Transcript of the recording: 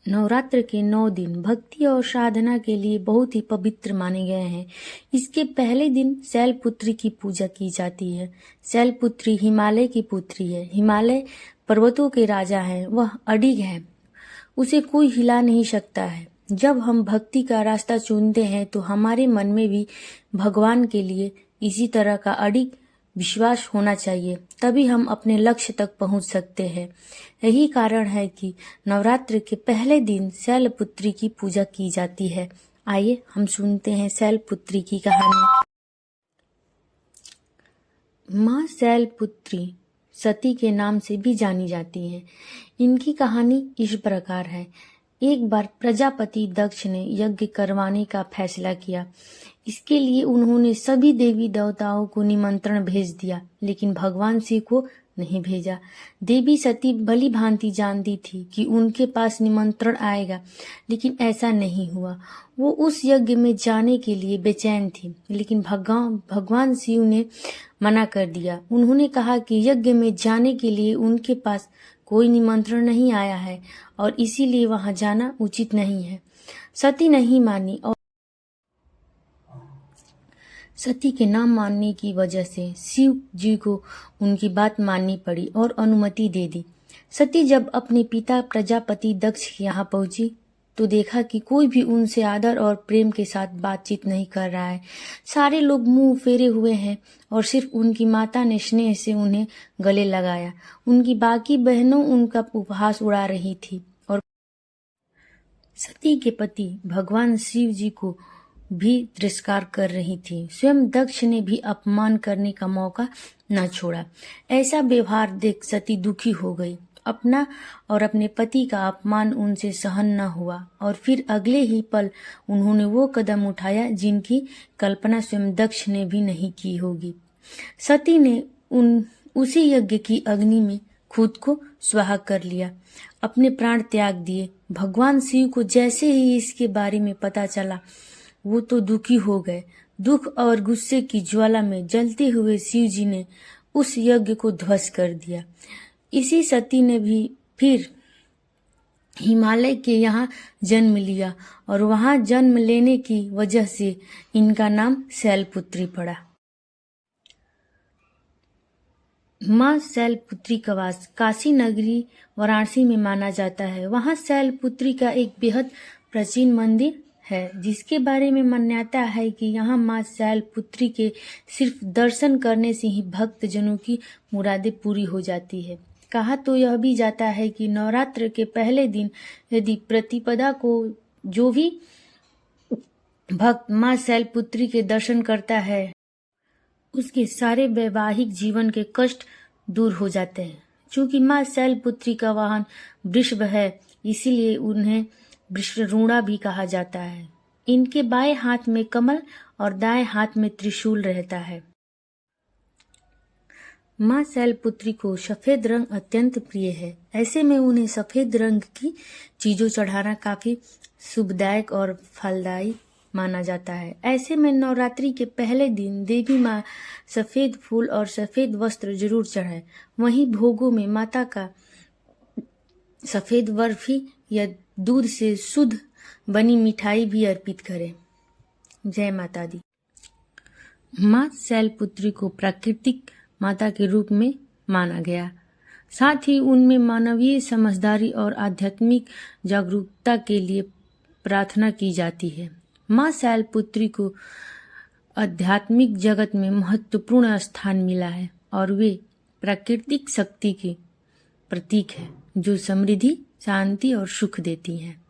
नवरात्र के 9 दिन भक्ति और साधना के लिए बहुत ही पवित्र माने गए हैं। इसके पहले दिन शैलपुत्री की पूजा की जाती है। शैलपुत्री हिमालय की पुत्री है। हिमालय पर्वतों के राजा है। वह अडिग है, उसे कोई हिला नहीं सकता है। जब हम भक्ति का रास्ता चुनते हैं तो हमारे मन में भी भगवान के लिए इसी तरह का अडिग विश्वास होना चाहिए, तभी हम अपने लक्ष्य तक पहुंच सकते हैं। यही कारण है कि नवरात्र के पहले दिन शैलपुत्री की पूजा की जाती है। आइए हम सुनते हैं शैलपुत्री की कहानी। माँ शैलपुत्री सती के नाम से भी जानी जाती हैं। इनकी कहानी इस प्रकार है। एक बार प्रजापति दक्ष ने यज्ञ करवाने का फैसला किया। इसके लिए उन्होंने सभी देवी देवताओं को निमंत्रण भेज दिया, लेकिन भगवान शिव को नहीं भेजा। देवी सती भली भांति जानती थी कि उनके पास निमंत्रण आएगा, लेकिन ऐसा नहीं हुआ। वो उस यज्ञ में जाने के लिए बेचैन थी, लेकिन भगवान शिव ने मना कर दिया। उन्होंने कहा कि यज्ञ में जाने के लिए उनके पास कोई निमंत्रण नहीं आया है और इसीलिए वहां जाना उचित नहीं है। सती नहीं मानी और सती के ना मानने की वजह से शिव जी को उनकी बात माननी पड़ी और अनुमति दे दी। सती जब अपने पिता प्रजापति दक्ष यहाँ पहुंची तो देखा कि कोई भी उनसे आदर और प्रेम के साथ बातचीत नहीं कर रहा है। सारे लोग मुंह फेरे हुए हैं और सिर्फ उनकी माता ने स्नेह से उन्हें गले लगाया। उनकी बाकी बहनों उनका उपहास उड़ा रही थी और सती के पति भगवान शिव जी को भी तिरस्कार कर रही थी। स्वयं दक्ष ने भी अपमान करने का मौका न छोड़ा। ऐसा व्यवहार देख सती दुखी हो गई। अपना और अपने पति का अपमान उनसे सहन न हुआ और फिर अगले ही पल उन्होंने वो कदम उठाया जिनकी कल्पना स्वयं दक्ष ने भी नहीं की होगी। सती ने उसी यज्ञ की अग्नि में खुद को स्वाहा कर लिया, अपने प्राण त्याग दिए। भगवान शिव को जैसे ही इसके बारे में पता चला, वो तो दुखी हो गए। दुख और गुस्से की ज्वाला में जलते हुए शिव जी ने उस यज्ञ को ध्वस्त कर दिया। इसी सती ने भी फिर हिमालय के यहाँ जन्म लिया और वहां जन्म लेने की वजह से इनका नाम शैलपुत्री पड़ा। माँ शैलपुत्री का वास काशी नगरी वाराणसी में माना जाता है। वहां शैलपुत्री का एक बेहद प्राचीन मंदिर है, जिसके बारे में मान्यता है कि यहाँ माँ शैलपुत्री के सिर्फ दर्शन करने से ही भक्त जनों की मुरादें पूरी हो जाती है। कहा तो यह भी जाता है कि नवरात्र के पहले दिन यदि प्रतिपदा को जो भी भक्त माँ शैलपुत्री के दर्शन करता है, उसके सारे वैवाहिक जीवन के कष्ट दूर हो जाते हैं। चूंकि माँ शैलपुत्री का वाहन वृषभ है, इसीलिए उन्हें वृषरूणा भी कहा जाता है। इनके बाएं हाथ में कमल और दाएं हाथ में त्रिशूल रहता है। माँ शैलपुत्री को सफेद रंग अत्यंत प्रिय है। ऐसे में उन्हें सफेद रंग की चीजों चढ़ाना काफी शुभदायक और फलदायी माना जाता है। ऐसे में नवरात्रि के पहले दिन देवी माँ सफेद फूल और सफेद वस्त्र जरूर चढ़ाए। वहीं भोगों में माता का सफेद बर्फी या दूध से शुद्ध बनी मिठाई भी अर्पित करें। जय माता दी। माँ शैलपुत्री को प्राकृतिक माता के रूप में माना गया, साथ ही उनमें मानवीय समझदारी और आध्यात्मिक जागरूकता के लिए प्रार्थना की जाती है। माँ शैलपुत्री को आध्यात्मिक जगत में महत्वपूर्ण स्थान मिला है और वे प्राकृतिक शक्ति के प्रतीक है, जो समृद्धि, शांति और सुख देती हैं।